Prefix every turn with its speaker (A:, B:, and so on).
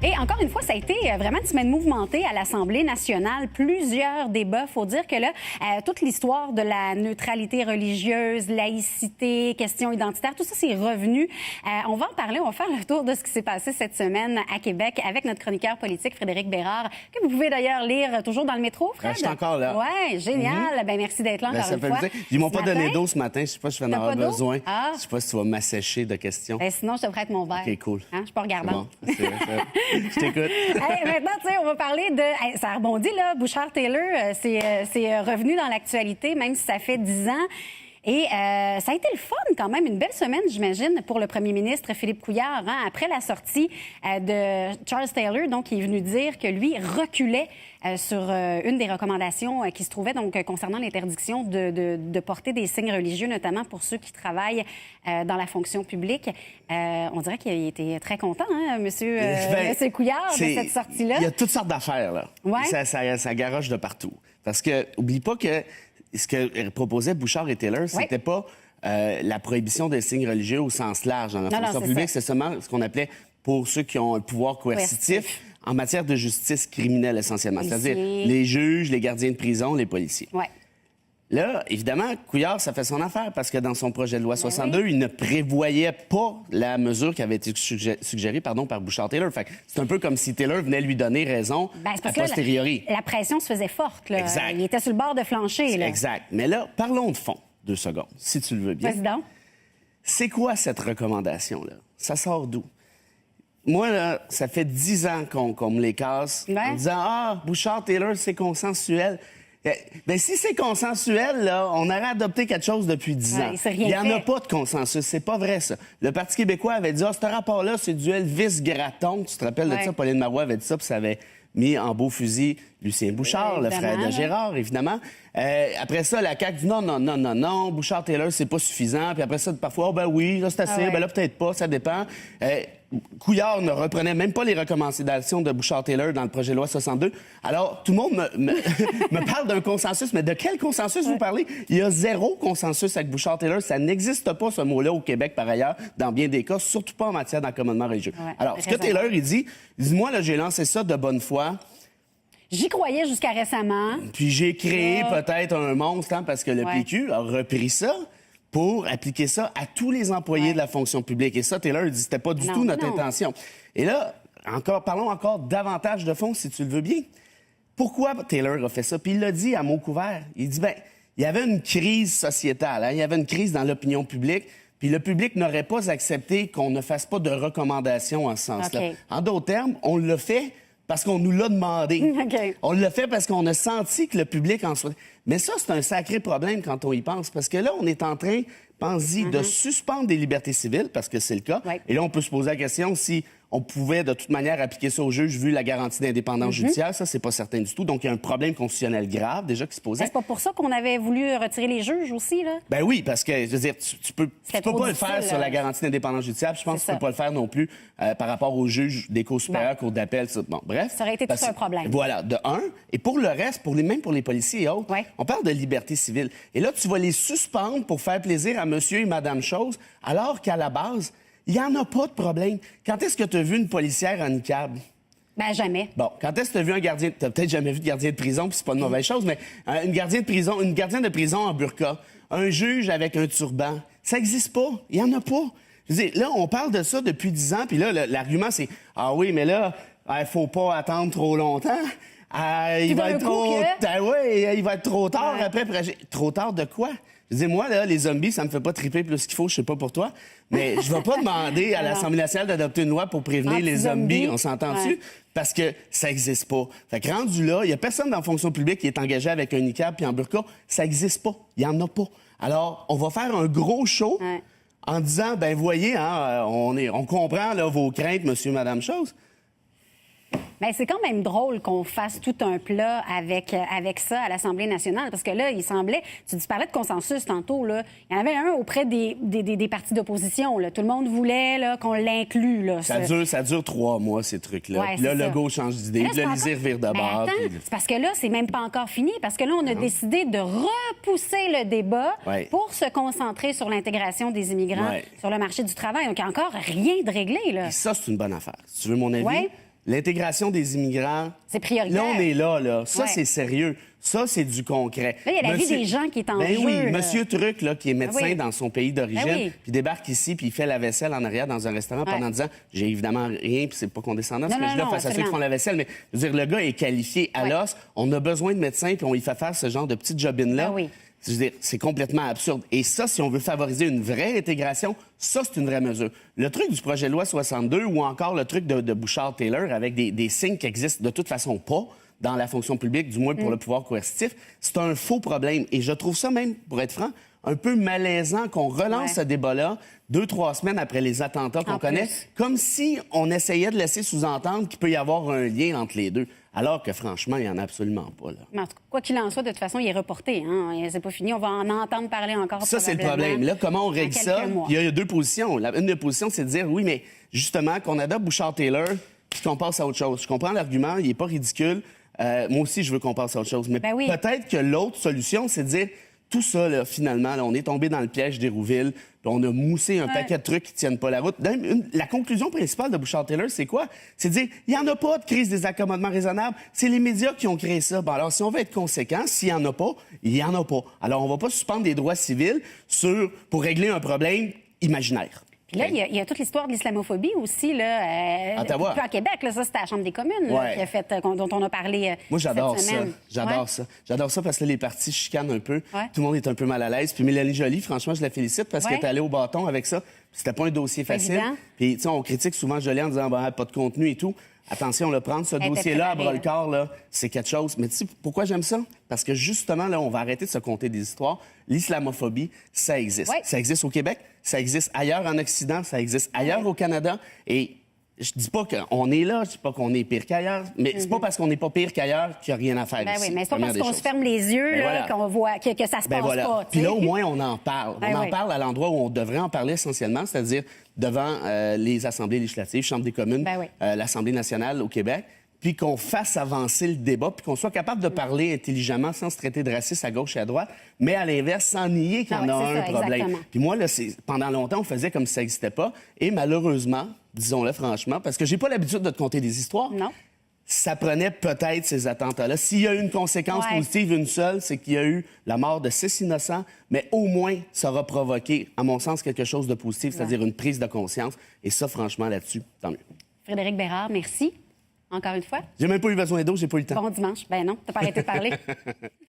A: Et encore une fois, ça a été vraiment une semaine mouvementée à l'Assemblée nationale. Plusieurs débats. Il faut dire que là, toute l'histoire de la neutralité religieuse, laïcité, questions identitaires, tout ça, c'est revenu. On va en parler. On va faire le tour de ce qui s'est passé cette semaine à Québec avec notre chroniqueur politique, Frédéric Bérard, que vous pouvez d'ailleurs lire toujours dans le métro, Fred.
B: Je suis encore là.
A: Oui, génial. Ben, merci d'être là encore une fois.
B: Ils m'ont pas donné d'eau ce matin. Je sais pas si je vais en avoir besoin.
A: Ah.
B: Je sais pas si tu vas m'assécher de questions.
A: Ben, sinon, je te prête mon verre.
B: OK, cool.
A: Hein? Je suis pas regardante.
B: Bon, je t'écoute.
A: Maintenant, tu sais, on va parler de... ça rebondit, là. Bouchard-Taylor, c'est revenu dans l'actualité, même si ça fait 10 ans. Et ça a été le fun quand même, une belle semaine, j'imagine, pour le premier ministre Philippe Couillard, hein, après la sortie de Charles Taylor, donc qui est venu dire que lui reculait sur une des recommandations qui se trouvait donc concernant l'interdiction de porter des signes religieux, notamment pour ceux qui travaillent dans la fonction publique. On dirait qu'il était très content, hein, monsieur Couillard, de cette sortie-là.
B: Il y a toutes sortes d'affaires, là.
A: Ouais.
B: Ça garoche de partout. Parce que, oublie pas que ce que proposaient Bouchard et Taylor, c'était pas la prohibition des signes religieux au sens large dans la fonction publique. C'est seulement ce qu'on appelait pour ceux qui ont un pouvoir coercitif en matière de justice criminelle essentiellement. C'est-à-dire les juges, les gardiens de prison, les policiers.
A: Ouais.
B: Là, évidemment, Couillard, ça fait son affaire parce que dans son projet de loi 62, il ne prévoyait pas la mesure qui avait été suggérée par Bouchard-Taylor. Fait que c'est un peu comme si Taylor venait lui donner raison a posteriori.
A: La pression se faisait forte. Là.
B: Exact.
A: Il était sur le bord de flancher. Là.
B: Exact. Mais là, parlons de fond, 2 secondes, si tu le veux bien.
A: Président.
B: C'est quoi cette recommandation-là? Ça sort d'où? Moi, là, ça fait 10 ans qu'on me les casse en disant « Ah, Bouchard-Taylor, c'est consensuel ». Bien, si c'est consensuel, là, on aurait adopté quelque chose depuis 10 ans. Il n'y en a pas de consensus. C'est pas vrai, ça. Le Parti québécois avait dit « Ah, ce rapport-là, c'est du Elvis Gratton ». Tu te rappelles de ça? Pauline Marois avait dit ça, puis ça avait mis en beau fusil Lucien Bouchard, le frère de Gérard, évidemment. Après ça, la CAQ dit non, Bouchard-Taylor, c'est pas suffisant. Puis après ça, parfois, ben oui, là, c'est assez, ben là, peut-être pas, ça dépend. Couillard ne reprenait même pas les recommandations de Bouchard-Taylor dans le projet de loi 62. Alors, tout le monde me parle d'un consensus, mais de quel consensus vous parlez? Il y a 0 consensus avec Bouchard-Taylor. Ça n'existe pas, ce mot-là, au Québec, par ailleurs, dans bien des cas, surtout pas en matière d'encommandement religieux. Alors, ce que Taylor, il dit, moi, là, j'ai lancé ça de bonne foi.
A: J'y croyais jusqu'à récemment.
B: Puis j'ai créé peut-être un monstre, hein, parce que le PQ a repris ça pour appliquer ça à tous les employés de la fonction publique. Et ça, Taylor dit, c'était pas du tout notre intention. Et là, parlons encore davantage de fond, si tu le veux bien. Pourquoi Taylor a fait ça? Puis il l'a dit à mots couverts. Il dit, il y avait une crise sociétale, hein? Il y avait une crise dans l'opinion publique. Puis le public n'aurait pas accepté qu'on ne fasse pas de recommandations en ce sens-là. En d'autres termes, on l'a fait parce qu'on nous l'a demandé. On l'a fait parce qu'on a senti que le public en soit... Mais ça, c'est un sacré problème quand on y pense, parce que là, on est en train, pense-y, de suspendre des libertés civiles, parce que c'est le cas. Et là, on peut se poser la question si on pouvait, de toute manière, appliquer ça au juge vu la garantie d'indépendance judiciaire. Ça, c'est pas certain du tout. Donc, il y a un problème constitutionnel grave, déjà, qui se posait.
A: C'est pas pour ça qu'on avait voulu retirer les juges aussi, là?
B: Ben oui, parce que, je veux dire, tu peux pas le faire sur la garantie d'indépendance judiciaire. Je pense que tu peux pas le faire non plus par rapport aux juges des cours supérieurs, cours d'appel. Bon, bref.
A: Ça aurait été tout un problème.
B: Voilà, de un. Et pour le reste, même pour les policiers et autres, on parle de liberté civile. Et là, tu vas les suspendre pour faire plaisir à monsieur et madame chose, alors qu'à la base, il n'y en a pas de problème. Quand est-ce que tu as vu une policière en niqab?
A: Ben, jamais.
B: Bon, quand est-ce que tu as vu un gardien... Tu n'as peut-être jamais vu de gardien de prison, puis c'est pas une mauvaise chose, mais une gardienne de prison en burqa, un juge avec un turban, ça n'existe pas. Il n'y en a pas. Je veux dire, là, on parle de ça depuis 10 ans, puis là, l'argument, c'est « Ah oui, mais là, il faut pas attendre trop longtemps. Il va être trop tard après. Trop tard de quoi? Je dis, moi, là, les zombies, ça me fait pas triper plus qu'il faut, je sais pas pour toi, mais je vais pas demander à l'Assemblée nationale d'adopter une loi pour prévenir les zombies, on s'entend-tu? Parce que ça existe pas. Fait que rendu là, il y a personne dans la fonction publique qui est engagé avec un niqab puis en burqa, ça existe pas. Il y en a pas. Alors, on va faire un gros show en disant, ben voyez, hein, on comprend là, vos craintes, monsieur, madame chose.
A: Bien, c'est quand même drôle qu'on fasse tout un plat avec ça à l'Assemblée nationale, parce que là, il semblait... Tu parlais de consensus tantôt, là. Il y en avait un auprès des partis d'opposition, là. Tout le monde voulait là, qu'on l'inclue, là.
B: Ça dure 3 mois, ces trucs-là.
A: Ouais,
B: puis là, Legault change d'idée, puis là, Lisée revire de bord.
A: C'est parce que là, c'est même pas encore fini, parce que là, on a décidé de repousser le débat pour se concentrer sur l'intégration des immigrants sur le marché du travail. Donc, il n'y a encore rien de réglé, là.
B: Et ça, c'est une bonne affaire. Si tu veux mon avis... l'intégration des immigrants...
A: C'est prioritaire.
B: Là, on est là. Ça,
A: Ouais.
B: c'est sérieux. Ça, c'est du concret.
A: Là, il y a la vie des gens qui est en jeu.
B: Oui,
A: là.
B: Monsieur Truc, là, qui est médecin
A: oui.
B: dans son pays d'origine,
A: Ben oui.
B: puis débarque ici, puis il fait la vaisselle en arrière dans un restaurant pendant 10 ans. J'ai évidemment rien, puis c'est pas condescendant ce que je dis là face à ceux qui font la vaisselle, mais je veux dire, le gars est qualifié à l'os. On a besoin de médecins, puis on lui fait faire ce genre de petite jobine-là.
A: Ben oui.
B: Je veux dire, c'est complètement absurde. Et ça, si on veut favoriser une vraie intégration, ça, c'est une vraie mesure. Le truc du projet de loi 62 ou encore le truc de Bouchard-Taylor avec des signes qui existent de toute façon pas dans la fonction publique, du moins pour le pouvoir coercitif, c'est un faux problème. Et je trouve ça même, pour être franc, un peu malaisant qu'on relance ce débat-là 2-3 semaines après les attentats qu'on connaît, comme si on essayait de laisser sous-entendre qu'il peut y avoir un lien entre les deux. Alors que, franchement, il n'y en a absolument pas. Là.
A: Mais en tout cas, quoi qu'il en soit, de toute façon, il est reporté. Hein? C'est pas fini. On va en entendre parler encore.
B: Ça, c'est le problème. Là, comment on règle ça? Il y a deux positions. Une des positions, c'est de dire, oui, mais justement, qu'on adopte Bouchard-Taylor puis qu'on passe à autre chose. Je comprends l'argument, il n'est pas ridicule. Moi aussi, je veux qu'on passe à autre chose. Mais peut-être que l'autre solution, c'est de dire, tout ça, là, finalement, là, on est tombé dans le piège d'Hérouville, puis on a moussé un paquet de trucs qui tiennent pas la route. La conclusion principale de Bouchard-Taylor, c'est quoi? C'est de dire, il n'y en a pas de crise des accommodements raisonnables. C'est les médias qui ont créé ça. Bon, alors, si on veut être conséquent, s'il n'y en a pas, il n'y en a pas. Alors, on va pas suspendre des droits civils pour régler un problème imaginaire.
A: Puis là, il y a toute l'histoire de l'islamophobie aussi, là.
B: Ottawa.
A: À Québec, là, ça, c'était à la Chambre des communes, là, qui a fait, dont on a parlé
B: Moi, j'adore
A: cette
B: ça.
A: semaine.
B: J'adore ça. J'adore ça parce que là, les partis chicanent un peu.
A: Ouais.
B: Tout le monde est un peu mal à l'aise. Puis Mélanie Joly, franchement, je la félicite parce qu'elle est allée au bâton avec ça. C'était pas un dossier facile.
A: Évident.
B: Puis, tu sais, on critique souvent Joly en disant, bah, pas de contenu et tout. Attention, le prendre ce dossier-là à bras-le-corps, là, c'est quelque chose. Mais tu sais, pourquoi j'aime ça? Parce que justement, là, on va arrêter de se conter des histoires. L'islamophobie, ça existe.
A: Ouais.
B: Ça existe au Québec, ça existe ailleurs en Occident, ça existe ailleurs au Canada. Et je dis pas qu'on est là, je dis pas qu'on est pire qu'ailleurs, mais c'est pas parce qu'on n'est pas pire qu'ailleurs qu'il n'y a rien à faire ici.
A: Oui, mais c'est pas parce qu'on se ferme les yeux là, qu'on voit que ça se passe pas.
B: Puis là, au moins, on en parle.
A: Ben
B: on en parle à l'endroit où on devrait en parler essentiellement, c'est-à-dire devant les assemblées législatives, Chambre des communes, l'Assemblée nationale au Québec, puis qu'on fasse avancer le débat, puis qu'on soit capable de parler intelligemment sans se traiter de raciste à gauche et à droite, mais à l'inverse, sans nier qu'il y en a un problème.
A: Exactement.
B: Puis moi, là, pendant longtemps, on faisait comme si ça n'existait pas, et malheureusement, disons-le franchement, parce que j'ai pas l'habitude de te conter des histoires,
A: non.
B: Ça prenait peut-être ces attentats-là. S'il y a eu une conséquence positive, une seule, c'est qu'il y a eu la mort de 6 innocents, mais au moins, ça aura provoqué, à mon sens, quelque chose de positif, c'est-à-dire une prise de conscience. Et ça, franchement, là-dessus, tant mieux.
A: Frédéric Bérard, merci. Encore une fois.
B: J'ai même pas eu besoin d'eau, j'ai pas eu le temps.
A: Bon dimanche. Ben non, t'as pas arrêté de parler.